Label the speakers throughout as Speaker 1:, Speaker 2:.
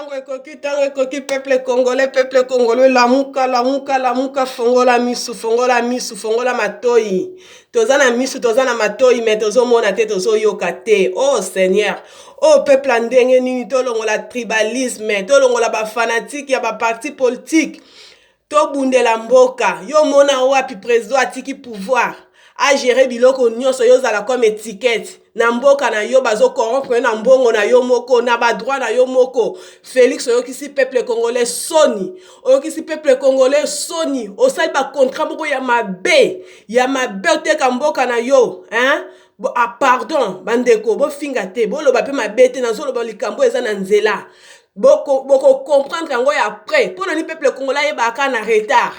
Speaker 1: Tango ekoki, peuple congolais, lamuka, fongola misu, fongola matoi. Tozana misu, tozana matoi, mais tozo mona te, tozo yoka te. Oh Seigneur, oh peuple andenge nini, tolongola tribalisme, tolongola ba fanatique, ya ba parti politique. To bundela mboka, yo mona wapi président atiki pouvoir. A gérer biloko nyonso yo zala comme étiquette na mboka na yo bazo corrompre na mbongo na yo moko na ba droit na yo moko. Félix oyokisi peuple congolais soni, oyokisi peuple congolais soni, osali ba contrat moko ya mabe oteka mboka na yo, hein? Pardon bandeko bo finga te bo loba pe mabe te nazo loba likambo eza na nzela. Boko comprendre yango ya après. Pour ni peuple congolais yebaka na retard.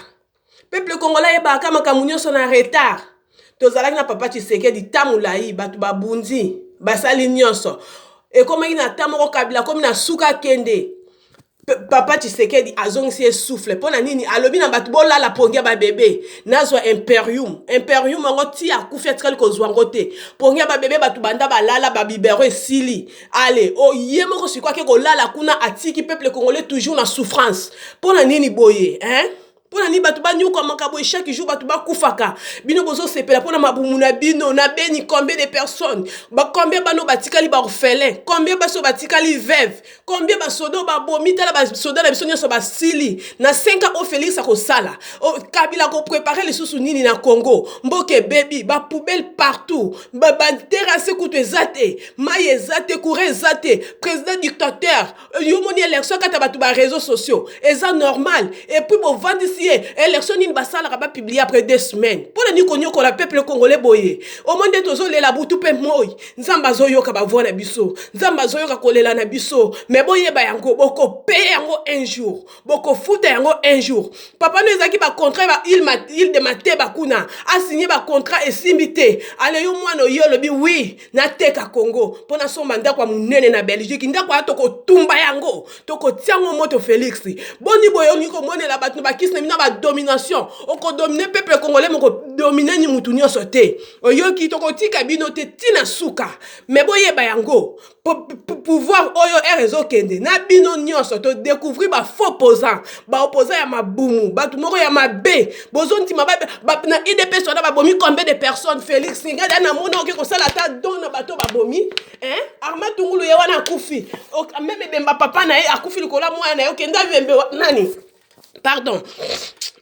Speaker 1: Peuple congolais yebaka makambo nyonso na retard. Tozalaki na papa Tshisekedi tamulayi batu babundi basali nyonso. E komaki na tamoko kabila komi na suka kende. Papa Tshisekedi azongisi essouffle. Pona nini alobi na batu bolala pongia ba bébé. Nazwa imperium. Imperium ngo ti akufi atikali kozwa ngo te. Pongia ba bébé batu banda balala ba bibero esili. Allez, o yemoko sikwa ke kolala kuna atiki peuple congolais toujours na souffrance. Pona nini boye, hein? Pona ni batu ba nyuka makabo chaque jour batu ba kufaka bino bozo sepela pona mabumu na bino na beni combien de personnes ba combien bano batikali ba orphelin combien baso batikali veuve combien ba sodo ba bomita la ba soda na biso nyonso ba sili na 5 ans au Félix akosala o Kabila ko préparer les sous nini na Congo mboke baby ba poubelle partout ba terrasse kutu ezate mai ezate courant ezate président dictateur yo moni élection kata batu ba réseaux sociaux eza normal et puis bon vendre élection nini basala ba publier après 2 semaines pour ni konyo ko la peuple congolais boye au monde tozo lela butu pe moy nzamba zoyoka ba voix na biso nzamba zoyoka kolela na biso mais boye ba yango boko payer yango un jour boko futa yango un jour papa nous ezaki ba contrat ba il de Mateba kuna a signé ba contrat et simité ale yo mwana yo lobi oui na teka Congo pona so manda kwa munene na Belgique ndako atoko tumba yango toko tiango moto Félix boni boyo ni ko monela batu ba kisna na ba domination oko dominer peuple congolais moko dominer ni mutu nyonso te oyoki toko tika bino te tina suka mais boyeba yango pouvoir oyo erezo kende na bino nyonso to découvrir ba faux opposant ya mabumu batu moko ya mabe bozonti mababe na IDP so na ba bomi combien de personnes Félix ngada na mona oki ko sala ta don na bato ba bomi hein Armand Tungulu ye wana akufi même bemba papa na ye akufi likola mwana na yo kenda vembe nani pardon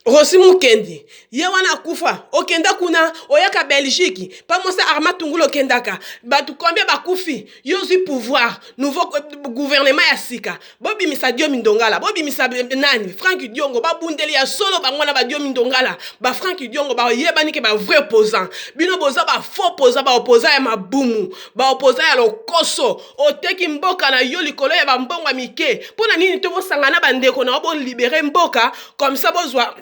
Speaker 1: Rossi Mukendi ye wana kufa okenda kuna oyaka Belgique pas moi ça Armand Tungulu okendaka batu combien bakufi yozi pouvoir nouveau gouvernement ya sika bobi misa Dio Mindongala bobi misa nani Frank Diongo ba bundeli ya solo bangwana ba Dio Mindongala ba Frank Diongo ba yebani ke ba vrai opposant bino boza ba faux opposant ya mabumu ba opposant ya lokoso oteki mboka na yo likolo ya ba mbongo mike pona nini to bosangana bandeko na bo libérer mboka comme ça bozwa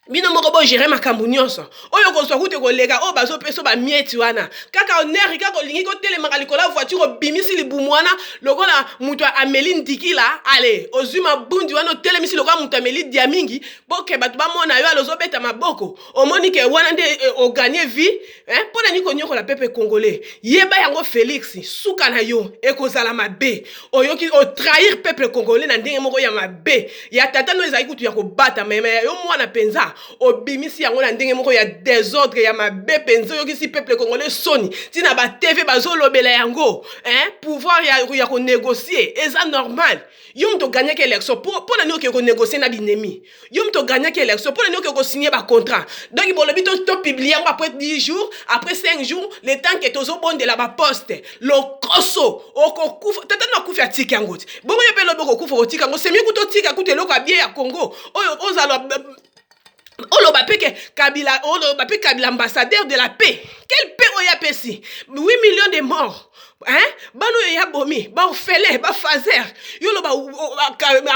Speaker 1: bino moko bo gérer makambo nyonso oyo ko sokute ko lega o bazo peso ba mieti wana kaka oneri kaka lingi ko telemaka likola voiture obimisi libumu wana lokola mutu Amélie Ndikila ale ozuma bundi wana telemisi lokola mutu Amélie Diamingi boke batu ba mona yo alozo beta maboko omoni ke wana nde o gagner vie hein pona ni ko nyoko la peuple congolais yeba yango Félix suka na yo ekozala mabe oyoki o trahir peuple congolais na ndenge moko ya mabe ya tata no ezali kutu ya ko bata meme yo mwana penza obimisi yango na ndenge moko ya désordre ya mabe penzo yo kisi peuple congolais soni tina ba TV bazo lobela yango hein pouvoir ya ko négocier eza normal yo mto gagner que élection pour na nyoke ko négocier na binemi yo mto gagner que élection pour na nyoke ko signer ba contrat donc bon le bito to publier après 10 jours après 5 jours le temps que tozo bonde la ba poste le koso okokufa tata na kufa tika ngoti bongo yo pe lo boko kufa otika ngo semi kuto tika kutelo ka bien ya Congo oyo ozalo Oloba peke Kabila, Oloba peke Kabila ambassadeur de la paix. Quelle paix oya pesi? 8 millions de morts. Hein? Bano ya bomi, ba orphelin, ba fazer. Yolo ba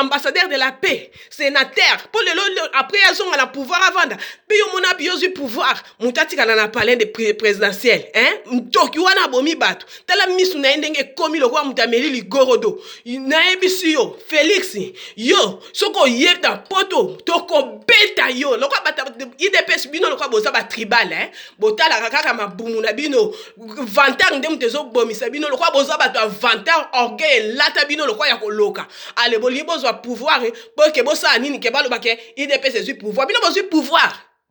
Speaker 1: ambassadeur de la paix, sénateur. Pour le après ils ont la pouvoir avant. Puis yo mona biozu pouvoir. Mutati kana na palais de présidentiel, hein? Mtoki wana bomi batu. Tala misu na ndenge komi lo kwa mutameli ligorodo. Na ebisi yo Félix. Yo, soko yeta poto, toko beta yo. Lokwa bata IDPS bino lokwa boza ba tribal, hein? Botala kaka mabumu na bino. Vantang ndem tezo bomi komisa bino lokwa bozwa bato avanteur orgueil lata bino lokwa ya koloka ale boli bozwa pouvoir pour que bosala nini ke baloba ke IDPS ezwi pouvoir bino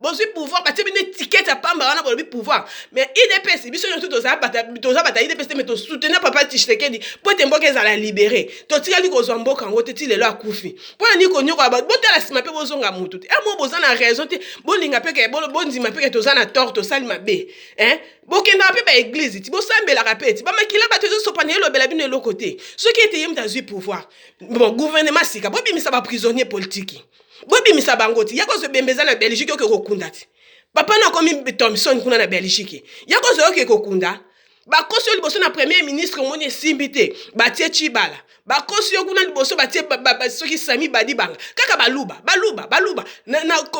Speaker 1: bozwi pouvoir batie bino étiquette ya pamba wana bolobi pouvoir mais IDPS biso nyonso toza bata IDPS mais tosoutenir papa Tshisekedi po ete mboka ezala libéré totikali kozwa mboka yango te ti lelo akufi mpona nini konyokola botala nsima mpe bozonga mutu te mo boza na raison te bolinga mpe bondima mpe toza na tort tosali mabe bokendaka mpe baeglize ti bosambelaka mpe ti bamakila bato ezosopana elobela bino eloko te soki ete ye mutu azwi pouvoir bon gouvernement sika bobimisa baprisonnier politiki bobimisa bango ti yako zobembeza na Belgique oke kokunda ti papa na komi Thomson kuna na Belgique yako zo oke kokunda bakosi yo liboso na premier ministre omoni esimbi te batie Tshibala bakosi yo kuna liboso batie soki Sami Badibanga kaka baluba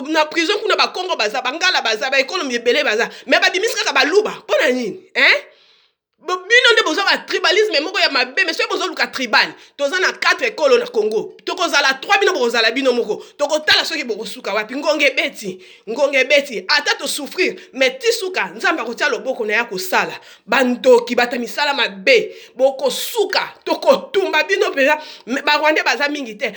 Speaker 1: na prison kuna bakongo baza bangala baza baekonomi ebele baza mais babimisi kaka baluba mpona nini bino nde boza ba tribalisme moko ya mabe mais soki bozoluka tribal toza na 4 ekolo na Congo tokozala 3 bino bokozala bino moko tokotala soki bokosuka wapi ngonge beti ata tosouffrir mais ti suka nzambe akotia loboko na ya kosala bandoki bata misala mabe bokosuka tokotumba bino mpenza barwande baza mingi te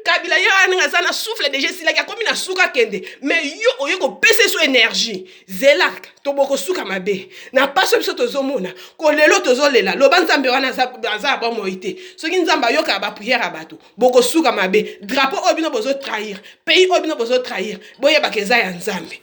Speaker 1: Kabila ye wana aza na souffle déjà silaki akomi na suka kende mais yo oye kopesa so énergie zelaka to bokosuka mabe na paso biso tozomona lelo tozolela loba nzambe wana aza ba moite soki nzamba yoka ba prière abato bokosuka mabe drapeau obino bozo trahir pays obino bozo trahir boye bakeza ya nzambe